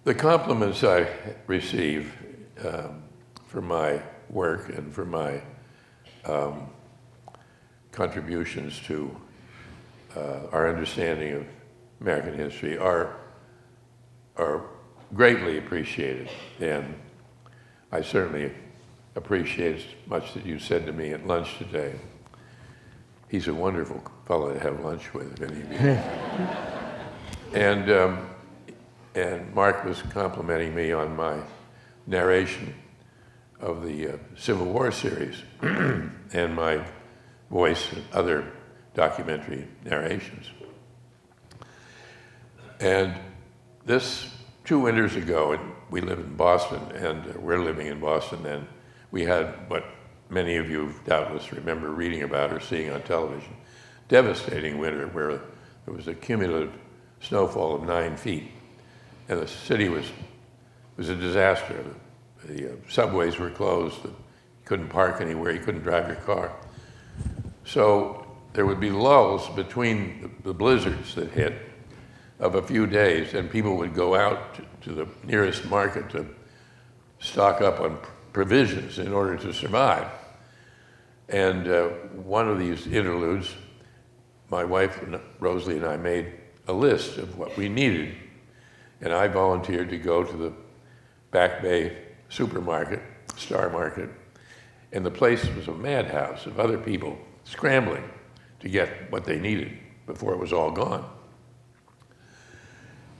The compliments I receive for my work and for my contributions to our understanding of American history are greatly appreciated. And I certainly appreciate as much that you said to me at lunch today. He's a wonderful fellow to have lunch with, if any of you. And Mark was complimenting me on my narration of the Civil War series and my voice and other documentary narrations. And this 2 winters ago, and we live in Boston, and we're living in Boston, and we had what many of you doubtless remember reading about or seeing on television, devastating winter where there was a cumulative snowfall of 9 feet. And the city was a disaster. The subways were closed. You couldn't park anywhere. You couldn't drive your car. So there would be lulls between the blizzards that hit of a few days, and people would go out to the nearest market to stock up on provisions in order to survive. And one of these interludes, my wife, Rosalie, and I made a list of what we needed. And I volunteered to go to the Back Bay supermarket, Star Market, and the place was a madhouse of other people scrambling to get what they needed before it was all gone.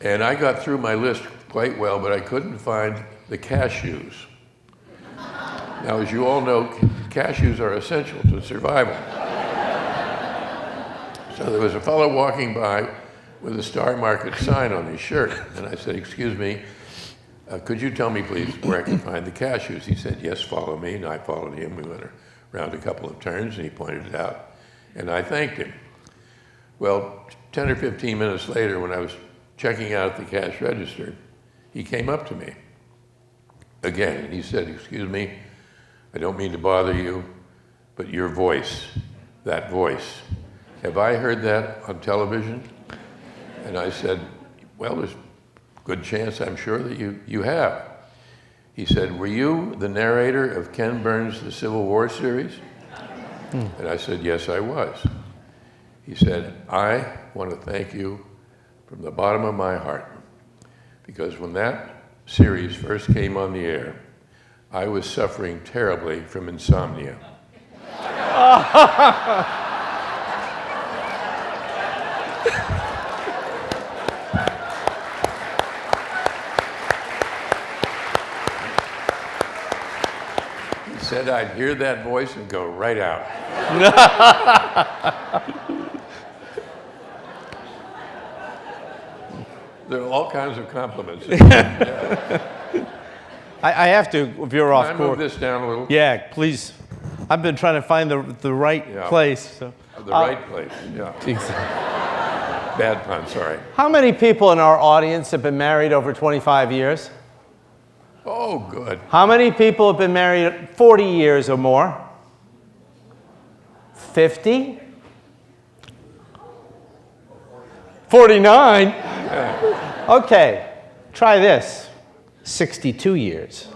And I got through my list quite well, but I couldn't find the cashews. Now, as you all know, cashews are essential to survival. So there was a fellow walking by with a Star Market sign on his shirt. And I said, excuse me, could you tell me, please, where I can find the cashews? He said, yes, follow me. And I followed him. We went around a couple of turns, and he pointed it out. And I thanked him. Well, 10 or 15 minutes later, when I was checking out the cash register, he came up to me again, and he said, excuse me, I don't mean to bother you, but your voice, that voice, have I heard that on television? And I said, well, there's a good chance, I'm sure, that you have. He said, were you the narrator of Ken Burns' The Civil War series? And I said, yes, I was. He said, I want to thank you from the bottom of my heart, because when that series first came on the air, I was suffering terribly from insomnia. He said I'd hear that voice and go right out. There are all kinds of compliments. Yeah. I have to veer off Can I course. move this down a little? Yeah, please. I've been trying to find the right place. So. The right place, yeah. Bad pun, sorry. How many people in our audience have been married over 25 years? Oh, good. How many people have been married 40 years or more? 50? 49? Yeah. Okay, try this. 62 years.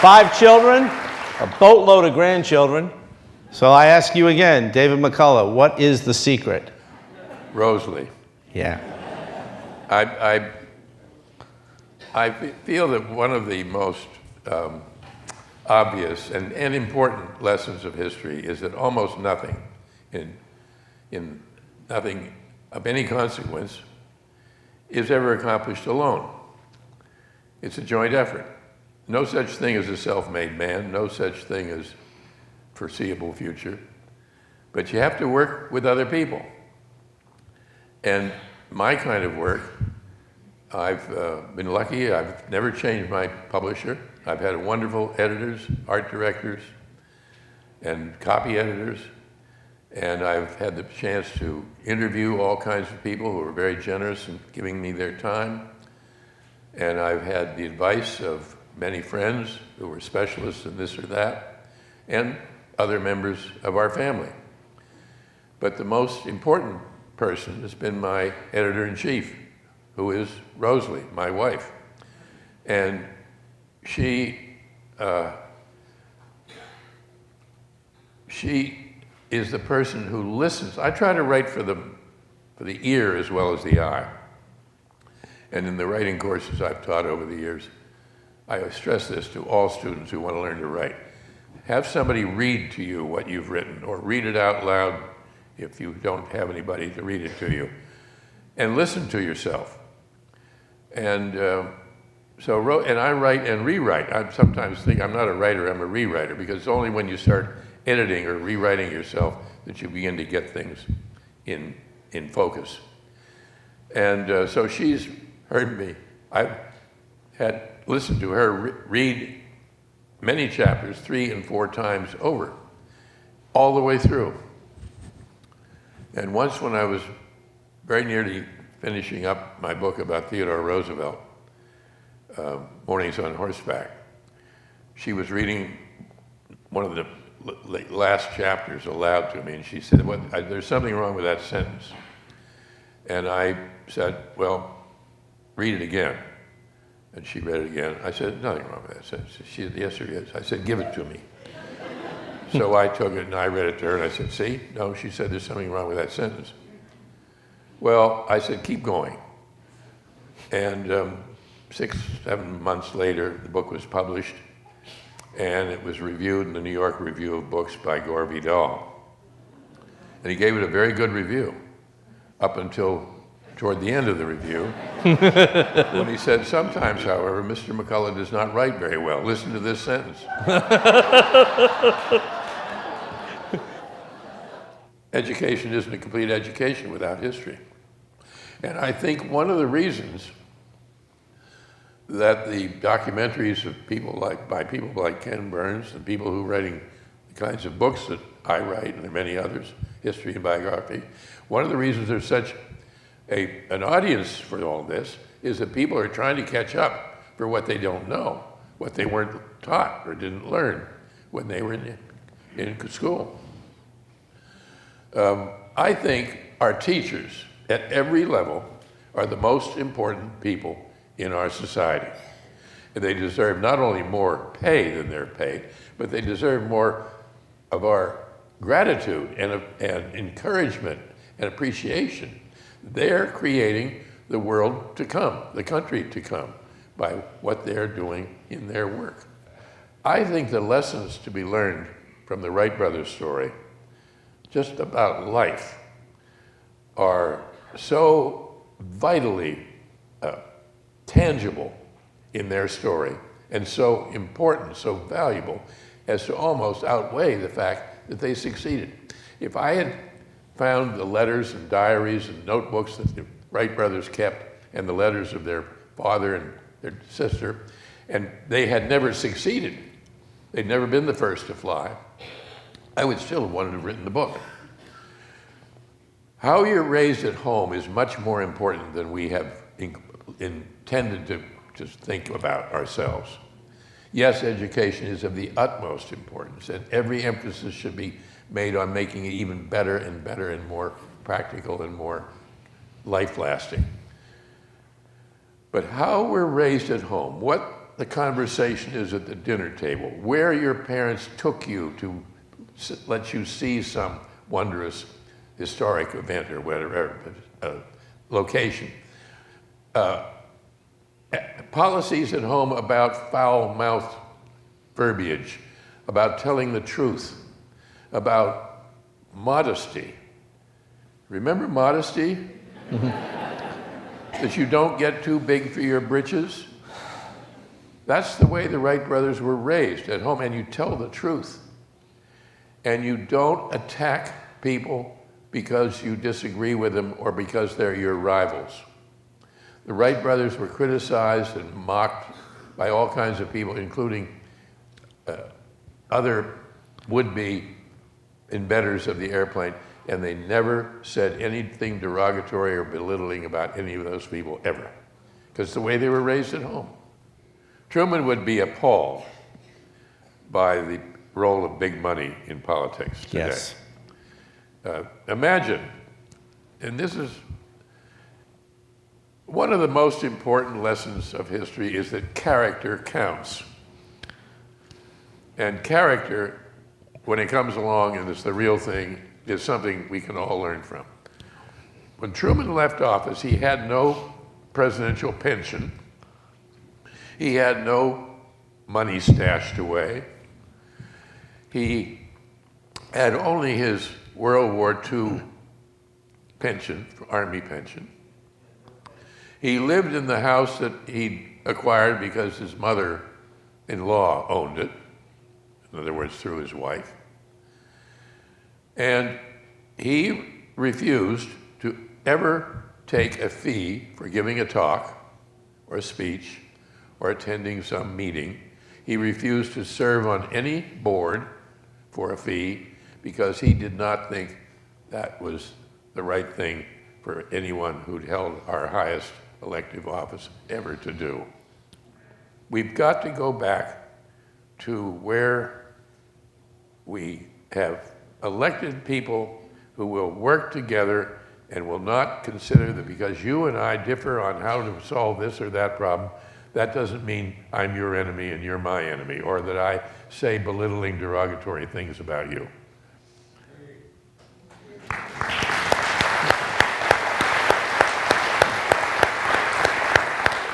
5 children, a boatload of grandchildren. So I ask you again, David McCullough, what is the secret? Rosalie. Yeah. I feel that one of the most obvious and important lessons of history is that almost nothing in nothing of any consequence is ever accomplished alone. It's a joint effort. No such thing as a self-made man, no such thing as foreseeable future, but you have to work with other people. And my kind of work, I've been lucky. I've never changed my publisher. I've had wonderful editors, art directors, and copy editors. And I've had the chance to interview all kinds of people who were very generous in giving me their time. And I've had the advice of many friends who were specialists in this or that, and other members of our family. But the most important person has been my editor-in-chief, who is Rosalie, my wife. And she is the person who listens. I try to write for the ear as well as the eye. And in the writing courses I've taught over the years, I stress this to all students who want to learn to write. Have somebody read to you what you've written, or read it out loud if you don't have anybody to read it to you. And listen to yourself. And and I write and rewrite. I sometimes think I'm not a writer, I'm a rewriter, because it's only when you start editing or rewriting yourself that you begin to get things in focus. And so she's heard me. I've had listened to her read many chapters 3 and 4 times over, all the way through. And once when I was very nearly finishing up my book about Theodore Roosevelt, Mornings on Horseback, she was reading one of the last chapters aloud to me, and she said, there's something wrong with that sentence. And I said, well, read it again. And she read it again. I said, nothing wrong with that sentence. She said, yes, there is. I said, give it to me. So I took it and I read it to her and I said, see? No, she said, there's something wrong with that sentence. Well, I said, keep going. And 6, 7 months later, the book was published and it was reviewed in the New York Review of Books by Gore Vidal. And he gave it a very good review up until toward the end of the review, when he said, sometimes, however, Mr. McCullough does not write very well. Listen to this sentence. Education isn't a complete education without history. And I think one of the reasons that the documentaries of by people like Ken Burns and people who are writing the kinds of books that I write, and there are many others, history and biography, one of the reasons there's such an audience for all this is that people are trying to catch up for what they don't know, what they weren't taught or didn't learn when they were in school. I think our teachers at every level are the most important people in our society. And they deserve not only more pay than they're paid, but they deserve more of our gratitude and encouragement and appreciation. They're creating the world to come, the country to come, by what they're doing in their work. I think the lessons to be learned from the Wright Brothers story, just about life, are so vitally tangible in their story and so important, so valuable, as to almost outweigh the fact that they succeeded. If I had found the letters and diaries and notebooks that the Wright brothers kept and the letters of their father and their sister, and they had never succeeded, they'd never been the first to fly, I would still have wanted to have written the book. How you're raised at home is much more important than we have intended to just think about ourselves. Yes, education is of the utmost importance, and every emphasis should be made on making it even better and better and more practical and more life-lasting. But how we're raised at home, what the conversation is at the dinner table, where your parents took you to let you see some wondrous historic event or whatever, location. Policies at home about foul-mouthed verbiage, about telling the truth, about modesty. Remember modesty? That you don't get too big for your britches? That's the way the Wright brothers were raised at home, and you tell the truth. And you don't attack people because you disagree with them or because they're your rivals. The Wright brothers were criticized and mocked by all kinds of people, including other would-be inventors of the airplane, and they never said anything derogatory or belittling about any of those people ever, because the way they were raised at home. Truman would be appalled by the role of big money in politics today. Yes. Imagine and this is one of the most important lessons of history, is that character counts. And character, when it comes along and it's the real thing, is something we can all learn from. When Truman left office, he had no presidential pension. He had no money stashed away. He had only his World War II pension, Army pension. He lived in the house that he acquired because his mother-in-law owned it, in other words, through his wife. And he refused to ever take a fee for giving a talk or a speech or attending some meeting. He refused to serve on any board for a fee because he did not think that was the right thing for anyone who'd held our highest elective office ever to do. We've got to go back to where we have elected people who will work together and will not consider that because you and I differ on how to solve this or that problem, that doesn't mean I'm your enemy and you're my enemy, or that I say belittling, derogatory things about you.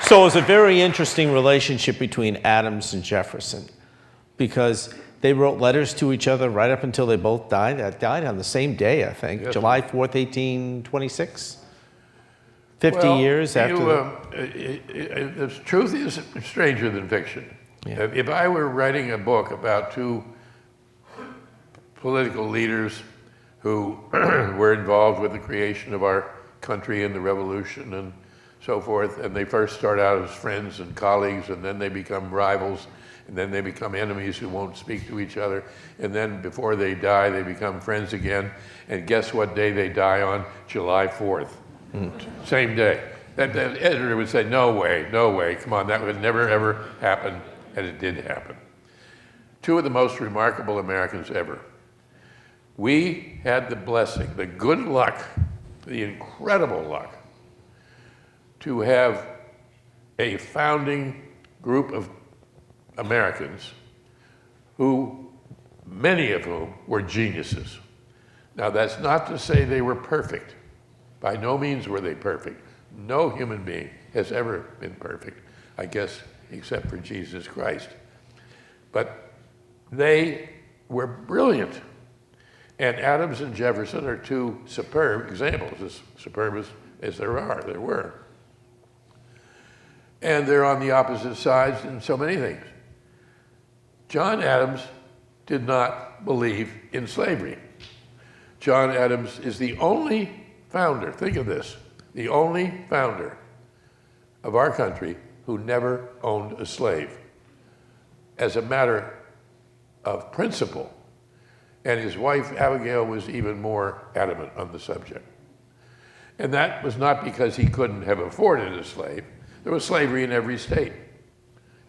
So it was a very interesting relationship between Adams and Jefferson, because they wrote letters to each other right up until they both died. They died on the same day, I think, yes. July 4th, 1826. 50 Well, years after. The truth is stranger than fiction. Yeah. If I were writing a book about two political leaders who were involved with the creation of our country and the revolution and so forth, and they first start out as friends and colleagues, and then they become rivals, and then they become enemies who won't speak to each other, and then before they die, they become friends again, and guess what day they die on? July 4th. Same day. That editor would say, no way, come on, that would never ever happen, and it did happen. Two of the most remarkable Americans ever. We had the blessing, the good luck, the incredible luck, to have a founding group of Americans who, many of whom were geniuses. Now, that's not to say they were perfect. By no means were they perfect. No human being has ever been perfect, I guess, except for Jesus Christ. But they were brilliant. And Adams and Jefferson are two superb examples, as superb as there were. And they're on the opposite sides in so many things. John Adams did not believe in slavery. John Adams is the only founder, think of this, the only founder of our country who never owned a slave as a matter of principle. And his wife, Abigail, was even more adamant on the subject. And that was not because he couldn't have afforded a slave. There was slavery in every state,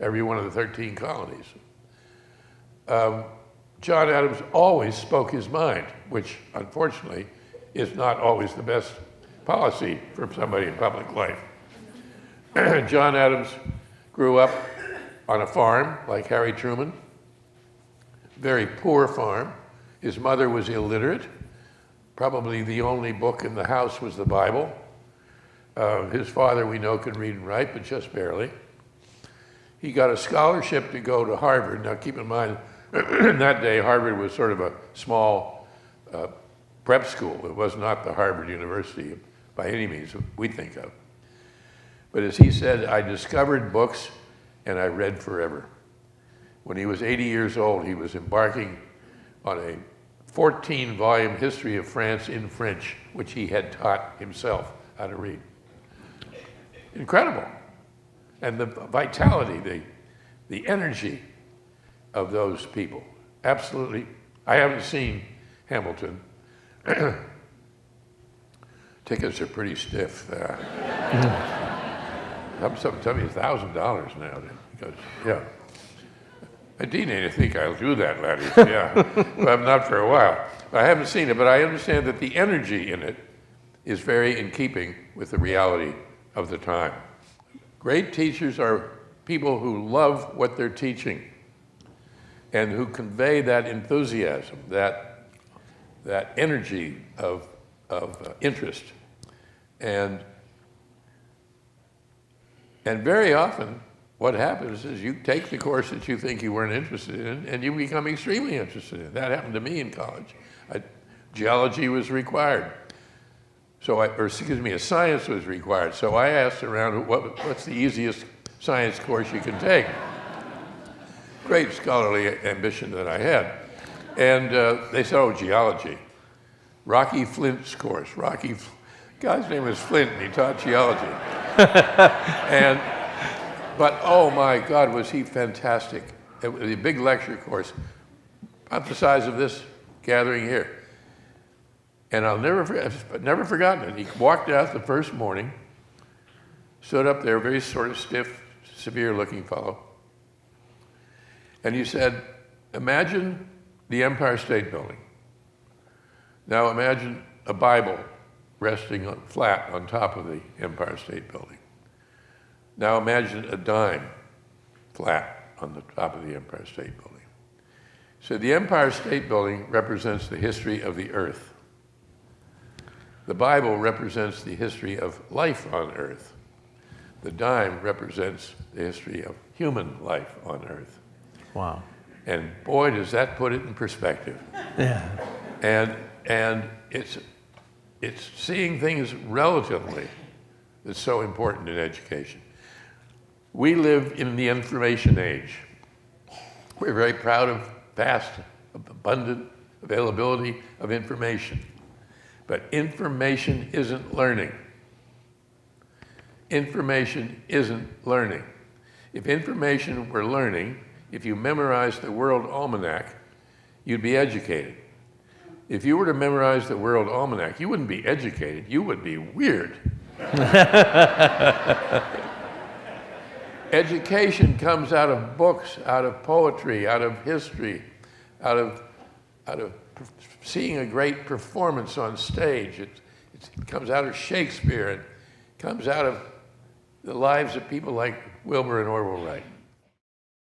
every one of the 13 colonies. John Adams always spoke his mind, which unfortunately is not always the best policy for somebody in public life. John Adams grew up on a farm like Harry Truman, very poor farm. His mother was illiterate. Probably the only book in the house was the Bible. His father, we know, could read and write, but just barely. He got a scholarship to go to Harvard. Now, keep in mind, in that day, Harvard was sort of a small prep school. It was not the Harvard University by any means we think of. But as he said, I discovered books and I read forever. When he was 80 years old, he was embarking on a 14-volume history of France in French, which he had taught himself how to read. Incredible. And the vitality, the energy of those people. Absolutely. I haven't seen Hamilton. Tickets are pretty stiff. Some tell me $1,000 now. Because, yeah. Dean, I think I'll do that, laddie. Yeah, but not for a while. I haven't seen it, but I understand that the energy in it is very in keeping with the reality of the time. Great teachers are people who love what they're teaching and who convey that enthusiasm, that energy of interest. And very often, what happens is you take the course that you think you weren't interested in, and you become extremely interested in it. That happened to me in college. Geology was required. A science was required. So I asked around, what's the easiest science course you can take? Great scholarly ambition that I had. And they said, oh, geology. Rocky Flint's course. Guy's name was Flint, and he taught geology. But oh my God, was he fantastic. It was a big lecture course, about the size of this gathering here. And I've never forgotten it. He walked out the first morning, stood up there, very sort of stiff, severe-looking fellow, and he said, imagine the Empire State Building. Now imagine a Bible resting flat on top of the Empire State Building. Now imagine a dime flat on the top of the Empire State Building. So the Empire State Building represents the history of the earth. The Bible represents the history of life on earth. The dime represents the history of human life on earth. Wow. And boy, does that put it in perspective. Yeah. And it's seeing things relatively that's so important in education. We live in the information age. We're very proud of vast, abundant availability of information. But information isn't learning. Information isn't learning. If information were learning, if you memorized the World Almanac, you'd be educated. If you were to memorize the World Almanac, you wouldn't be educated, you would be weird. Education comes out of books, out of poetry, out of history, out of seeing a great performance on stage. It comes out of Shakespeare. It comes out of the lives of people like Wilbur and Orville Wright.